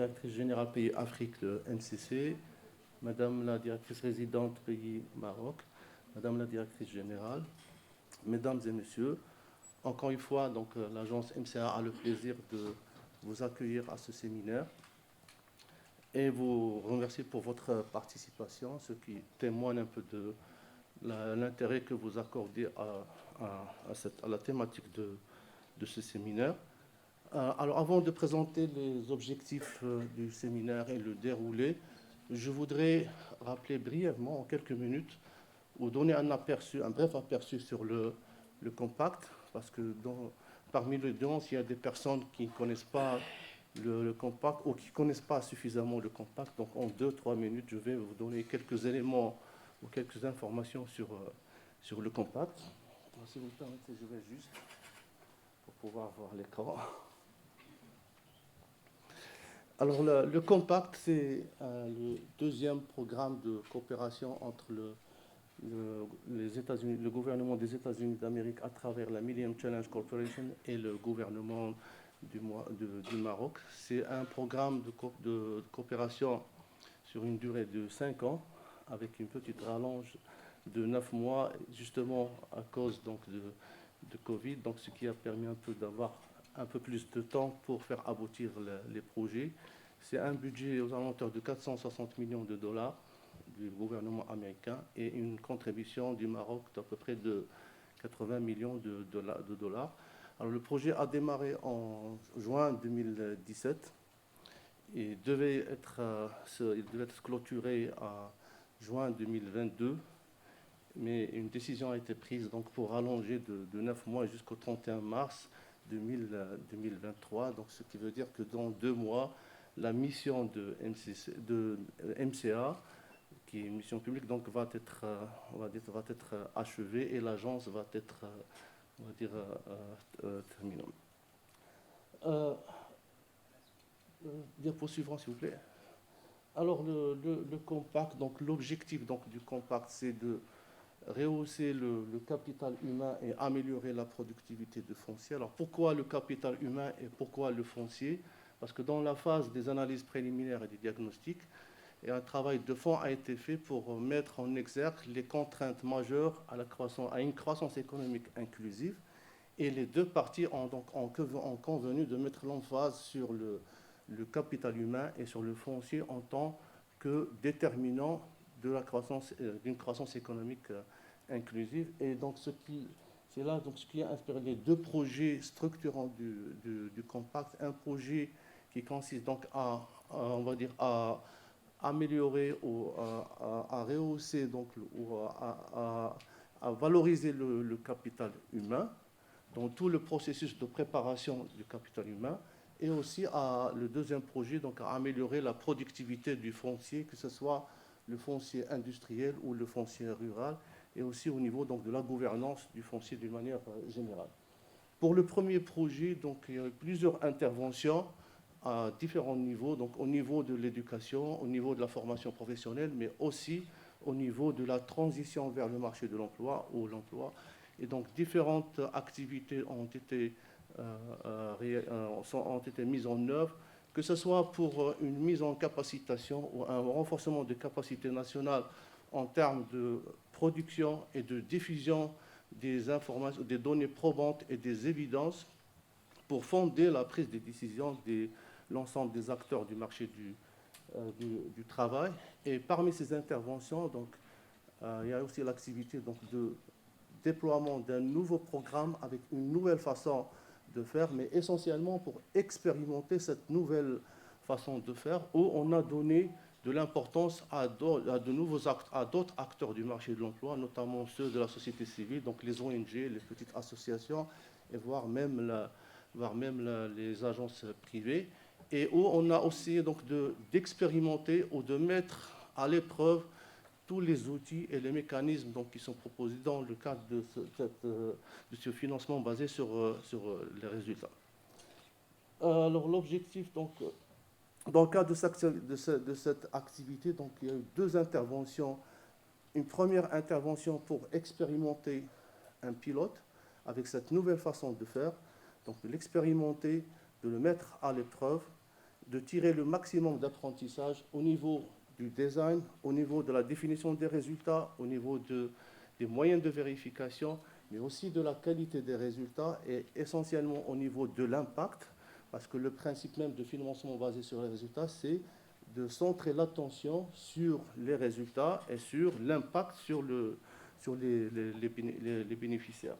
directrice générale pays Afrique de MCC, Madame la directrice résidente pays Maroc, Madame la directrice générale, Mesdames et Messieurs, encore une fois, donc, l'agence MCA a le plaisir de vous accueillir à ce séminaire et vous remercier pour votre participation, ce qui témoigne un peu de l'intérêt que vous accordez à la thématique de ce séminaire. Alors, avant de présenter les objectifs du séminaire et le déroulé, je voudrais rappeler brièvement, en quelques minutes, ou donner un bref aperçu sur le compact, parce que parmi l'audience, il y a des personnes qui ne connaissent pas le compact ou qui ne connaissent pas suffisamment le compact. Donc, en 2-3 minutes, je vais vous donner quelques éléments ou quelques informations sur le compact. Alors, si vous me permettez, je vais juste, pour pouvoir voir l'écran. Alors, le compact, c'est le deuxième programme de coopération entre les États-Unis, le gouvernement des États-Unis d'Amérique à travers la Millennium Challenge Corporation et le gouvernement du Maroc. C'est un programme de coopération sur une durée de 5 ans, avec une petite rallonge de 9 mois, justement à cause donc, de Covid, donc, ce qui a permis un peu d'avoir un peu plus de temps pour faire aboutir les projets. C'est un budget aux alentours de 460 millions de dollars du gouvernement américain et une contribution du Maroc d'à peu près de 80 millions de dollars. Alors, le projet a démarré en juin 2017 et devait être clôturé en juin 2022, mais une décision a été prise donc, pour allonger de 9 mois jusqu'au 31 mars 2023, donc, ce qui veut dire que dans 2 mois, la mission de MCA, qui est une mission publique, donc, va être achevée et l'agence va être, terminée. Diapo suivant, s'il vous plaît. Alors, le compact, donc l'objectif du compact, c'est de rehausser le capital humain et améliorer la productivité de foncier. Alors, pourquoi le capital humain et pourquoi le foncier? Parce que dans la phase des analyses préliminaires et des diagnostics, un travail de fond a été fait pour mettre en exergue les contraintes majeures à une croissance économique inclusive. Et les deux parties ont convenu de mettre l'emphase sur le capital humain et sur le foncier en tant que déterminant d'une croissance économique inclusive. Et donc, c'est là ce qui a inspiré les 2 projets structurants du compact. Un projet qui consiste donc à améliorer ou à rehausser donc, ou à valoriser le capital humain dans tout le processus de préparation du capital humain, et aussi le deuxième projet, donc à améliorer la productivité du foncier, que ce soit le foncier industriel ou le foncier rural, et aussi au niveau donc, de la gouvernance du foncier d'une manière générale. Pour le premier projet, donc, il y a eu plusieurs interventions à différents niveaux, donc au niveau de l'éducation, au niveau de la formation professionnelle, mais aussi au niveau de la transition vers le marché de l'emploi ou l'emploi. Et donc, différentes activités ont été mises en œuvre, que ce soit pour une mise en capacitation ou un renforcement de capacités nationales en termes de production et de diffusion des informations, des données probantes et des évidences pour fonder la prise des décisions de l'ensemble des acteurs du marché du travail. Et parmi ces interventions, donc, il y a aussi l'activité de déploiement d'un nouveau programme avec une nouvelle façon de faire, mais essentiellement pour expérimenter cette nouvelle façon de faire, où on a donné de l'importance à d'autres acteurs du marché de l'emploi, notamment ceux de la société civile, donc les ONG, les petites associations, et voire même les agences privées, et où on a aussi d'expérimenter ou de mettre à l'épreuve tous les outils et les mécanismes donc, qui sont proposés dans le cadre de ce financement basé sur les résultats. Alors l'objectif, donc, dans le cadre de cette activité, donc, il y a eu 2 interventions. Une première intervention pour expérimenter un pilote avec cette nouvelle façon de faire, donc de l'expérimenter, de le mettre à l'épreuve, de tirer le maximum d'apprentissage au niveau du design, au niveau de la définition des résultats, au niveau des moyens de vérification, mais aussi de la qualité des résultats et essentiellement au niveau de l'impact, parce que le principe même de financement basé sur les résultats, c'est de centrer l'attention sur les résultats et sur l'impact sur les bénéficiaires.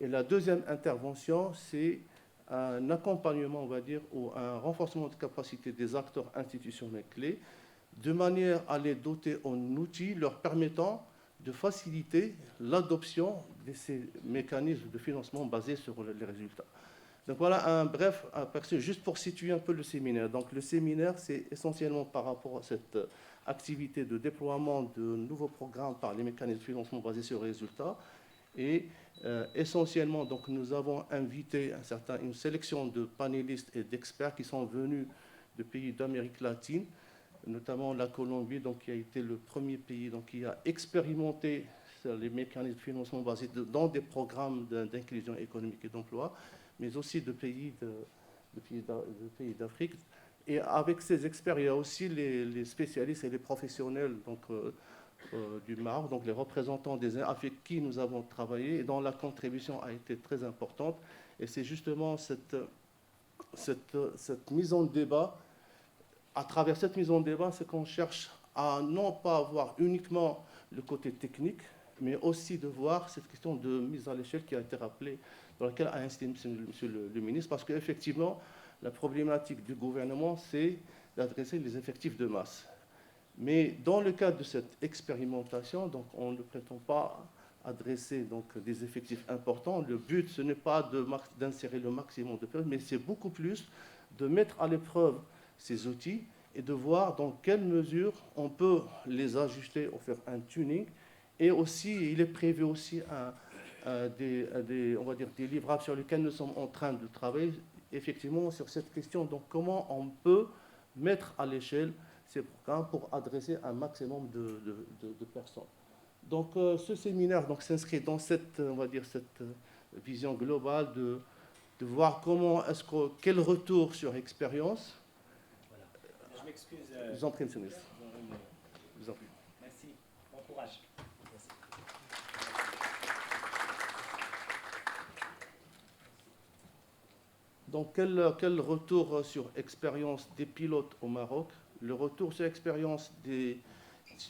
Et la deuxième intervention, c'est un accompagnement, on va dire, ou un renforcement de capacité des acteurs institutionnels clés, de manière à les doter en outils leur permettant de faciliter l'adoption de ces mécanismes de financement basés sur les résultats. Donc voilà un bref aperçu, juste pour situer un peu le séminaire. Donc le séminaire, c'est essentiellement par rapport à cette activité de déploiement de nouveaux programmes par les mécanismes de financement basés sur les résultats. Et essentiellement, donc, nous avons invité une sélection de panélistes et d'experts qui sont venus de pays d'Amérique latine, notamment la Colombie, donc, qui a été le premier pays donc, qui a expérimenté les mécanismes de financement basés dans des programmes d'inclusion économique et d'emploi, mais aussi de pays d'Afrique. Et avec ces experts, il y a aussi les spécialistes et les professionnels donc, du Maroc, donc les représentants avec qui nous avons travaillé et dont la contribution a été très importante. Et c'est justement cette mise en débat. À travers cette mise en débat, c'est qu'on cherche à non pas avoir uniquement le côté technique, mais aussi de voir cette question de mise à l'échelle qui a été rappelée, dans laquelle a insisté monsieur le ministre, parce qu'effectivement, la problématique du gouvernement, c'est d'adresser les effectifs de masse. Mais dans le cadre de cette expérimentation, donc on ne prétend pas adresser donc, des effectifs importants. Le but, ce n'est pas d'insérer le maximum de personnes, mais c'est beaucoup plus de mettre à l'épreuve ces outils et de voir dans quelle mesure on peut les ajuster ou faire un tuning. Et aussi, il est prévu aussi on va dire, des livrables sur lesquels nous sommes en train de travailler, effectivement, sur cette question. Donc, comment on peut mettre à l'échelle ces programmes pour adresser un maximum de personnes. Donc, ce séminaire s'inscrit dans cette, on va dire, cette vision globale de voir quel retour sur expérience. Voilà. Je m'excuse. Je vous en prie, monsieur le ministre. Je vous en prie. Merci. Bon courage. Merci. Donc, quel retour sur expérience des pilotes au Maroc? Le retour sur expérience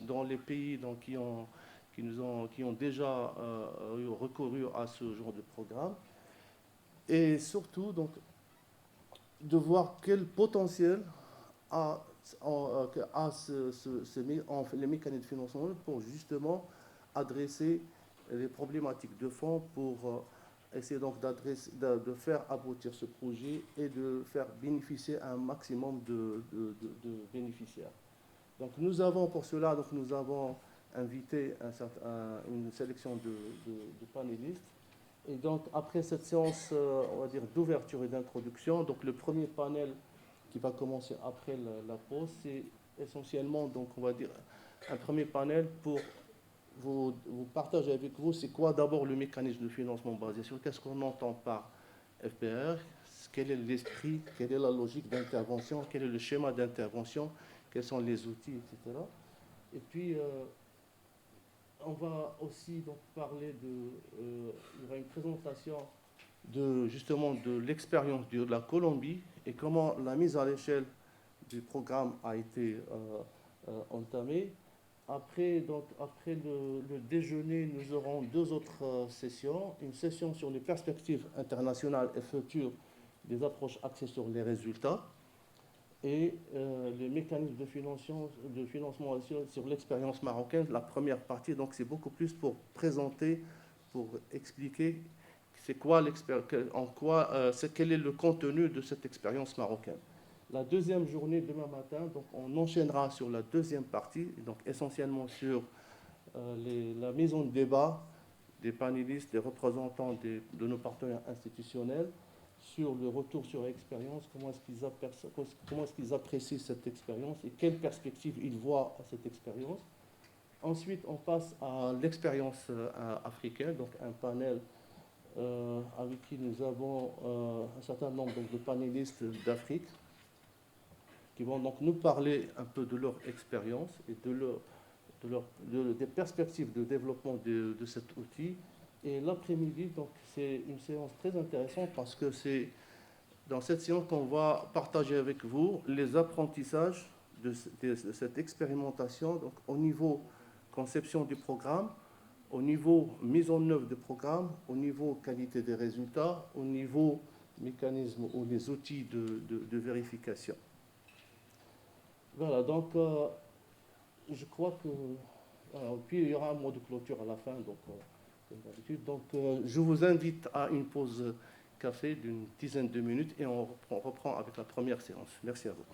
dans les pays donc, qui ont déjà recouru à ce genre de programme. Et surtout, donc, de voir quel potentiel a les mécanismes de financement pour justement adresser les problématiques de fond pour essayer donc de faire aboutir ce projet et de faire bénéficier un maximum de bénéficiaires. Donc nous avons pour cela, donc nous avons invité une sélection de panélistes. Et donc après cette séance, on va dire d'ouverture et d'introduction, donc le premier panel qui va commencer après la pause, c'est essentiellement donc on va dire un premier panel pour vous partager avec vous c'est quoi d'abord le mécanisme de financement basé sur qu'est-ce qu'on entend par FPR, quel est l'esprit, quelle est la logique d'intervention, quel est le schéma d'intervention, quels sont les outils, etc. Et puis on va aussi donc parler il y aura une présentation justement de l'expérience de la Colombie et comment la mise à l'échelle du programme a été entamée. Après le déjeuner, nous aurons deux autres sessions. Une session sur les perspectives internationales et futures des approches axées sur les résultats et les mécanismes de financement sur l'expérience marocaine. La première partie, donc, c'est beaucoup plus pour présenter, pour expliquer c'est quoi quel est le contenu de cette expérience marocaine. La deuxième journée, demain matin, donc on enchaînera sur la deuxième partie, donc essentiellement sur la mise en débat des panélistes, des représentants de nos partenaires institutionnels sur le retour sur l'expérience, comment est-ce qu'ils apprécient cette expérience et quelles perspectives ils voient à cette expérience. Ensuite, on passe à l'expérience africaine, donc un panel avec qui nous avons un certain nombre de panélistes d'Afrique. qui vont donc nous parler un peu de leur expérience et des perspectives de développement de cet outil. Et l'après-midi, donc, c'est une séance très intéressante parce que c'est dans cette séance qu'on va partager avec vous les apprentissages de cette expérimentation, donc au niveau conception du programme, au niveau mise en œuvre du programme, au niveau qualité des résultats, au niveau mécanisme ou les outils de vérification. Voilà, donc je crois que... Voilà, puis il y aura un mot de clôture à la fin, donc, comme d'habitude. Donc je vous invite à une pause café d'une dizaine de minutes et on reprend avec la première séance. Merci à vous.